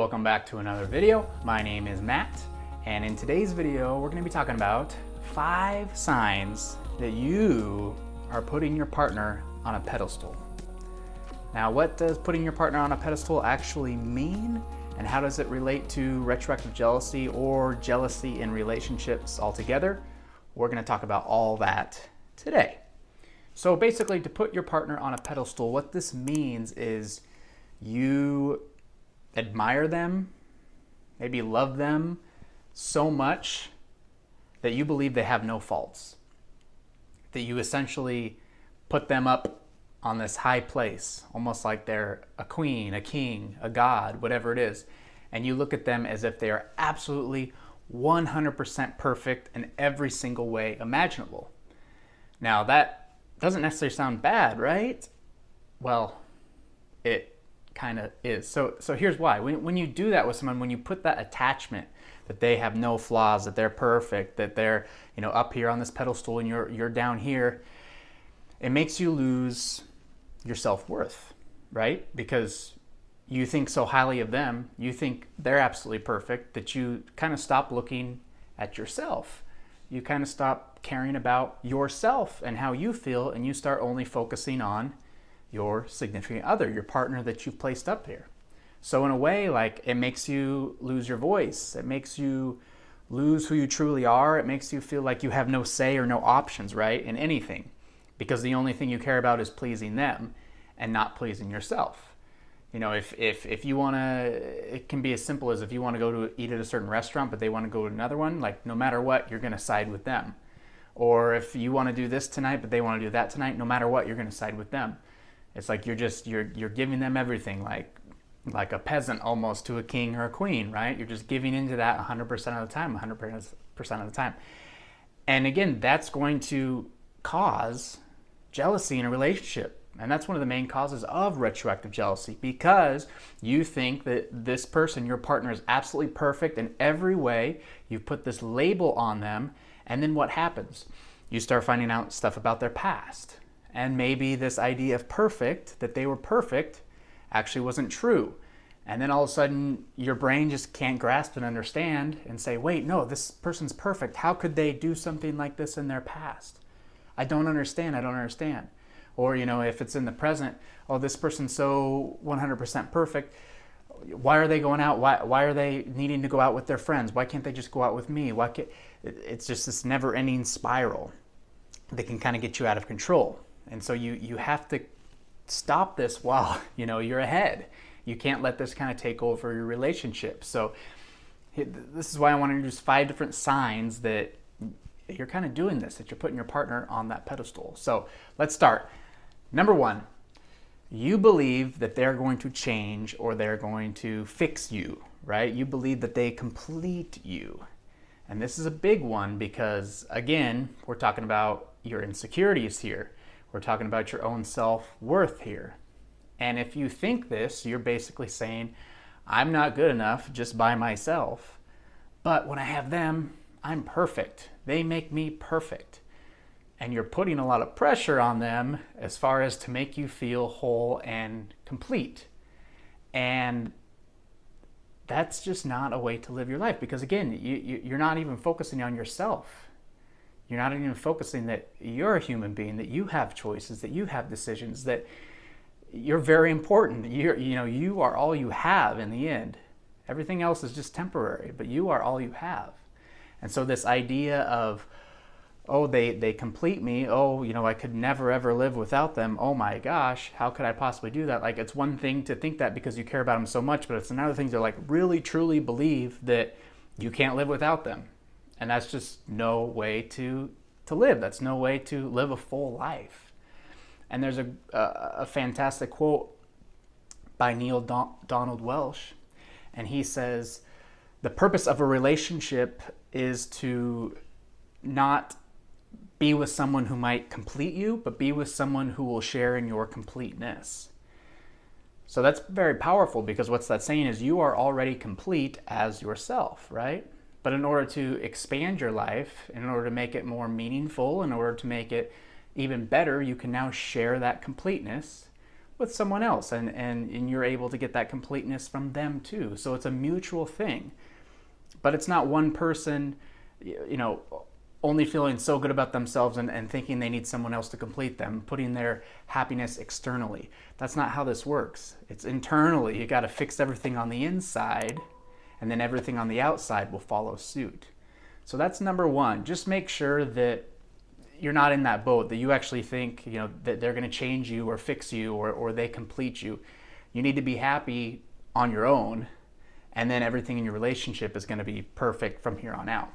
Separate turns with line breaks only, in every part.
Welcome back to another video. My name is Matt, and in today's video we're going to be talking about 5 signs that you are putting your partner on a pedestal. Now, what does putting your partner on a pedestal actually mean, and how does it relate to retroactive jealousy or jealousy in relationships altogether? We're going to talk about all that today. So basically, to put your partner on a pedestal, what this means is you admire them, maybe love them so much that you believe they have no faults. That you essentially put them up on this high place, almost like they're a queen, a king, a god, whatever it is. And you look at them as if they are absolutely 100% perfect in every single way imaginable. Now, that doesn't necessarily sound bad, right? Well, it kind of is. So here's why. When you do that with someone, when you put that attachment that they have no flaws, that they're perfect, that they're, up here on this pedestal and you're down here, it makes you lose your self-worth, right? Because you think so highly of them, you think they're absolutely perfect, that you kind of stop looking at yourself. You kind of stop caring about yourself and how you feel, and you start only focusing on your significant other, your partner that you've placed up here. So in a way, like, it makes you lose your voice. It makes you lose who you truly are. It makes you feel like you have no say or no options, right, in anything, because the only thing you care about is pleasing them and not pleasing yourself. If you want to, it can be as simple as if you want to go to eat at a certain restaurant, but they want to go to another one, like, no matter what, you're going to side with them. Or if you want to do this tonight, but they want to do that tonight, no matter what, you're going to side with them. It's like you're giving them everything, like a peasant almost to a king or a queen, right? You're just giving into that 100% of the time, 100% of the time. And again, that's going to cause jealousy in a relationship. And that's one of the main causes of retroactive jealousy, because you think that this person, your partner, is absolutely perfect in every way. You've put this label on them, and then what happens? You start finding out stuff about their past. And maybe this idea of perfect, that they were perfect, actually wasn't true. And then all of a sudden, your brain just can't grasp and understand and say, wait, no, this person's perfect. How could they do something like this in their past? I don't understand. Or, if it's in the present, oh, this person's so 100% perfect. Why are they going out? Why are they needing to go out with their friends? Why can't they just go out with me? It's just this never-ending spiral that can kind of get you out of control. And so you have to stop this while you're ahead. You can't let this kind of take over your relationship. So this is why I want to introduce 5 different signs that you're kind of doing this, that you're putting your partner on that pedestal. So let's start. Number 1, you believe that they're going to change or they're going to fix you, right? You believe that they complete you. And this is a big one because, again, we're talking about your insecurities here. We're talking about your own self-worth here. And if you think this, you're basically saying, I'm not good enough just by myself, but when I have them, I'm perfect. They make me perfect. And you're putting a lot of pressure on them as far as to make you feel whole and complete. And that's just not a way to live your life, because, again, you're not even focusing on yourself. You're not even focusing that you're a human being, that you have choices, that you have decisions, that you're very important. You are all you have in the end. Everything else is just temporary, but you are all you have. And so this idea of, oh, they complete me. Oh, I could never ever live without them. Oh my gosh, how could I possibly do that? Like, it's one thing to think that because you care about them so much, but it's another thing to really truly believe that you can't live without them. And that's just no way to live. That's no way to live a full life. And there's a fantastic quote by Neil Dom Donald Welsh. And he says, the purpose of a relationship is to not be with someone who might complete you, but be with someone who will share in your completeness. So that's very powerful, because what's that saying is you are already complete as yourself, right? But in order to expand your life, in order to make it more meaningful, in order to make it even better, you can now share that completeness with someone else, and you're able to get that completeness from them too. So it's a mutual thing. But it's not one person, only feeling so good about themselves and thinking they need someone else to complete them, putting their happiness externally. That's not how this works. It's internally. You got to fix everything on the inside, and then everything on the outside will follow suit. So that's number one. Just make sure that you're not in that boat, that you actually think, that they're going to change you or fix you or they complete you. You need to be happy on your own, and then everything in your relationship is going to be perfect from here on out.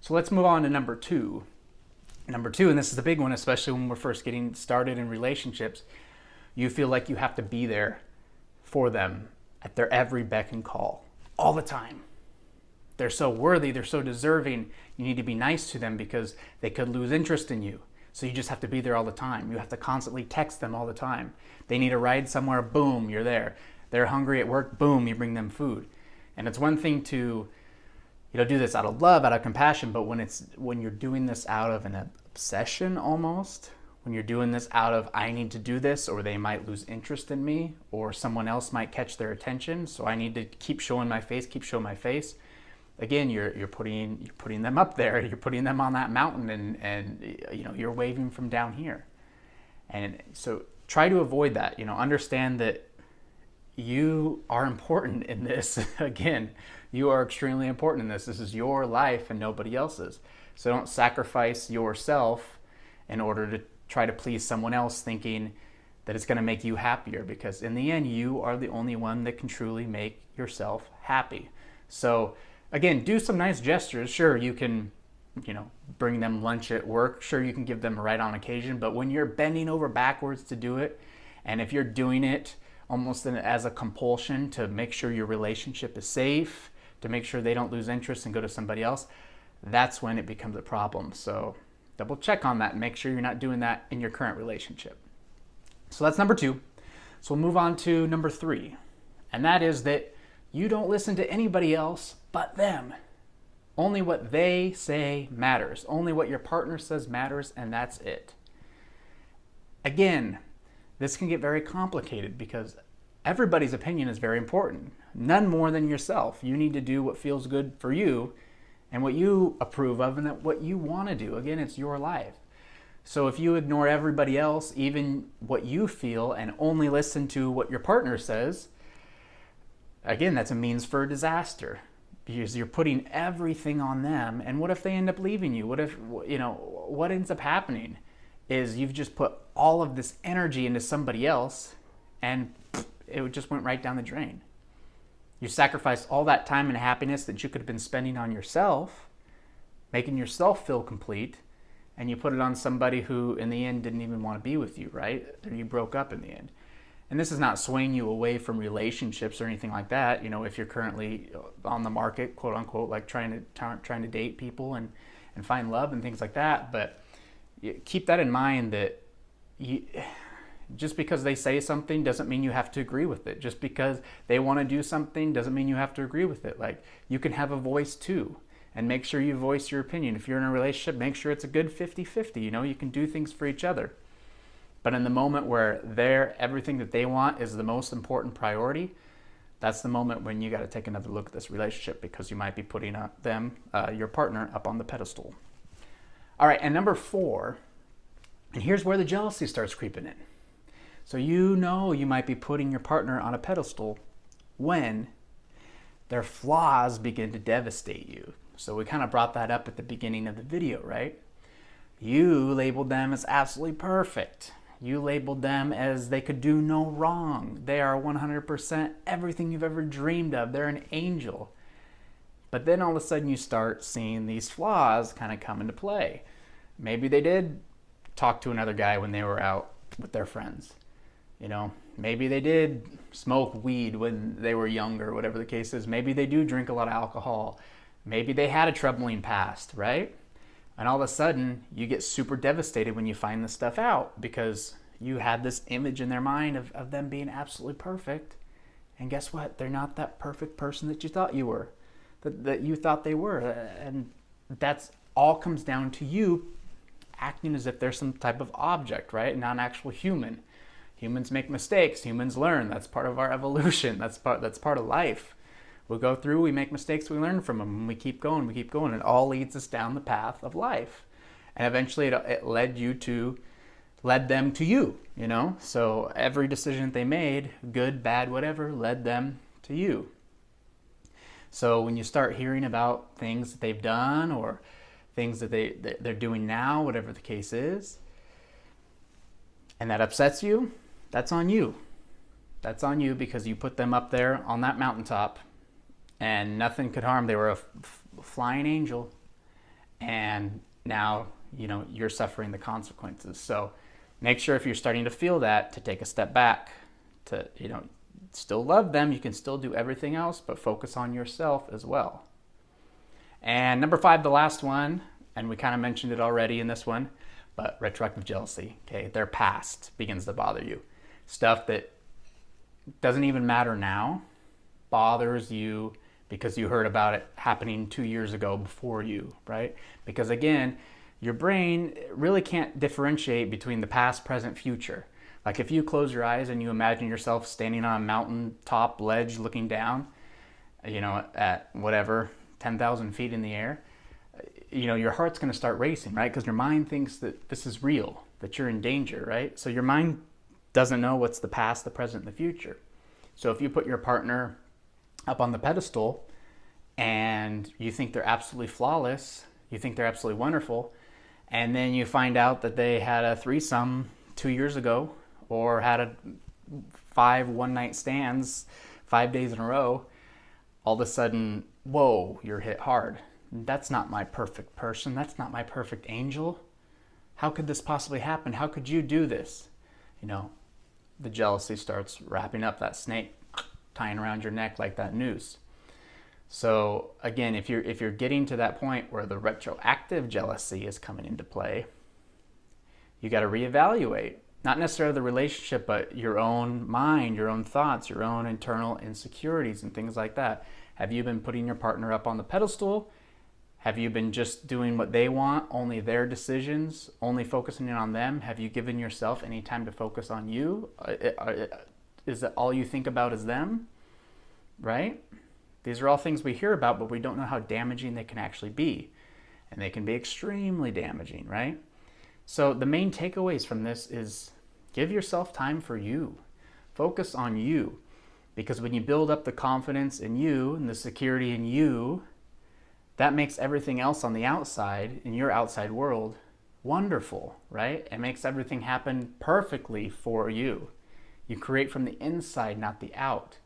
So let's move on to number two. Number two, and this is the big one, especially when we're first getting started in relationships, you feel like you have to be there for them at their every beck and call, all the time. They're so worthy, they're so deserving, you need to be nice to them because they could lose interest in you. So you just have to be there all the time. You have to constantly text them all the time. They need a ride somewhere, boom, you're there. They're hungry at work, boom, you bring them food. And it's one thing to do this out of love, out of compassion, but when you're doing this out of an obsession almost, when you're doing this out of I need to do this or they might lose interest in me or someone else might catch their attention, so I need to keep showing my face. Again, you're putting them up there, you're putting them on that mountain, and you're waving from down here. And so try to avoid that. Understand that you are important in this. Again, you are extremely important in this. This is your life and nobody else's. So don't sacrifice yourself in order to try to please someone else thinking that it's going to make you happier, because in the end, you are the only one that can truly make yourself happy. So again, do some nice gestures. Sure, you can, bring them lunch at work. Sure, you can give them a ride on occasion. But when you're bending over backwards to do it, and if you're doing it almost as a compulsion to make sure your relationship is safe, to make sure they don't lose interest and go to somebody else, that's when it becomes a problem. So double check on that and make sure you're not doing that in your current relationship. So that's number two. So we'll move on to number three. And that is that you don't listen to anybody else but them. Only what they say matters. Only what your partner says matters, and that's it. Again, this can get very complicated because everybody's opinion is very important. None more than yourself. You need to do what feels good for you and what you approve of and what you want to do. Again, it's your life. So if you ignore everybody else, even what you feel, and only listen to what your partner says, again, that's a means for disaster, because you're putting everything on them. And what if they end up leaving you? What ends up happening is you've just put all of this energy into somebody else and it just went right down the drain. You sacrificed all that time and happiness that you could have been spending on yourself, making yourself feel complete, and you put it on somebody who in the end didn't even want to be with you, right? Or you broke up in the end. And this is not swaying you away from relationships or anything like that. If you're currently on the market, quote unquote, like trying to date people and find love and things like that. But keep that in mind, that just because they say something doesn't mean you have to agree with it. Just because they want to do something doesn't mean you have to agree with it. Like, you can have a voice too, and make sure you voice your opinion. If you're in a relationship, make sure it's a good 50-50. You can do things for each other. But in the moment where everything that they want is the most important priority, that's the moment when you got to take another look at this relationship, because you might be putting your partner, up on the pedestal. All right, and number four, and here's where the jealousy starts creeping in. So you might be putting your partner on a pedestal when their flaws begin to devastate you. So we kind of brought that up at the beginning of the video, right? You labeled them as absolutely perfect. You labeled them as they could do no wrong. They are 100% everything you've ever dreamed of. They're an angel. But then all of a sudden you start seeing these flaws kind of come into play. Maybe they did talk to another guy when they were out with their friends. Maybe they did smoke weed when they were younger, whatever the case is. Maybe they do drink a lot of alcohol. Maybe they had a troubling past, right? And all of a sudden, you get super devastated when you find this stuff out, because you had this image in their mind of them being absolutely perfect. And guess what? They're not that perfect person that you thought you were, that you thought they were. And that's all comes down to you acting as if they're some type of object, right? Not an actual human. Humans make mistakes. Humans learn. That's part of our evolution. That's part of life. We go through, we make mistakes, we learn from them, and we keep going, It all leads us down the path of life. And eventually it led them to you, you know? So every decision they made, good, bad, whatever, led them to you. So when you start hearing about things that they've done or things that they're doing now, whatever the case is, and that upsets you, that's on you. That's on you because you put them up there on that mountaintop and nothing could harm. They were a flying angel, and now, you know, you're suffering the consequences. So make sure if you're starting to feel that, to take a step back, to, you know, still love them. You can still do everything else, but focus on yourself as well. And number 5, the last one, and we kind of mentioned it already in this one, but retroactive jealousy. Okay, their past begins to bother you. Stuff that doesn't even matter now bothers you because you heard about it happening 2 years ago before you, right? Because again, your brain really can't differentiate between the past, present, future. Like if you close your eyes and you imagine yourself standing on a mountaintop ledge looking down, you know, at whatever, 10,000 feet in the air, you know, your heart's going to start racing, right? Because your mind thinks that this is real, that you're in danger, right? So your mind doesn't know what's the past, the present, and the future. So if you put your partner up on the pedestal and you think they're absolutely flawless, you think they're absolutely wonderful, and then you find out that they had a threesome 2 years ago or had 5 one-night stands 5 days in a row, all of a sudden, whoa, you're hit hard. That's not my perfect person. That's not my perfect angel. How could this possibly happen? How could you do this? You know, the jealousy starts wrapping up that snake, tying around your neck like that noose. So again, if you're getting to that point where the retroactive jealousy is coming into play, you got to reevaluate, not necessarily the relationship, but your own mind, your own thoughts, your own internal insecurities and things like that. Have you been putting your partner up on the pedestal? Have you been just doing what they want, only their decisions, only focusing in on them? Have you given yourself any time to focus on you? Is that all you think about is them? Right? These are all things we hear about, but we don't know how damaging they can actually be. And they can be extremely damaging, right? So the main takeaways from this is give yourself time for you. Focus on you. Because when you build up the confidence in you and the security in you, that makes everything else on the outside, in your outside world, wonderful, right? It makes everything happen perfectly for you. You create from the inside, not the out.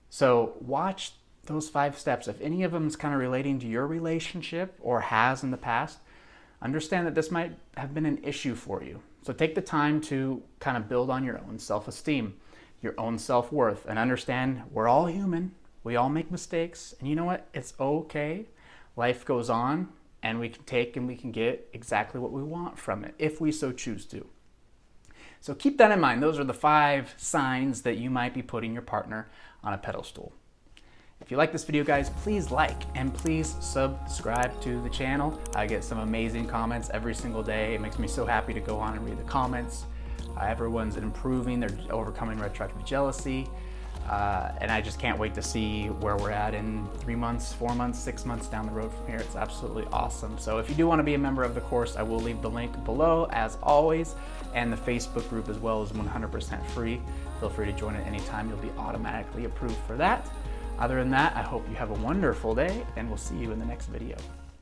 So watch those 5 steps. If any of them is kind of relating to your relationship or has in the past, understand that this might have been an issue for you. So take the time to kind of build on your own self-esteem, your own self-worth, and understand we're all human. We all make mistakes. And you know what? It's okay. Life goes on, and we can take and we can get exactly what we want from it if we so choose to. So keep that in mind. Those are the 5 signs that you might be putting your partner on a pedestal. If you like this video, guys, please like and please subscribe to the channel. I get some amazing comments every single day. It makes me so happy to go on and read the comments. Everyone's improving. They're overcoming retroactive jealousy. And I just can't wait to see where we're at in 3 months, 4 months, 6 months down the road from here. It's absolutely awesome. So if you do want to be a member of the course, I will leave the link below as always, and the Facebook group as well is 100% free. Feel free to join at any time. You'll be automatically approved for that. Other than that, I hope you have a wonderful day, and we'll see you in the next video.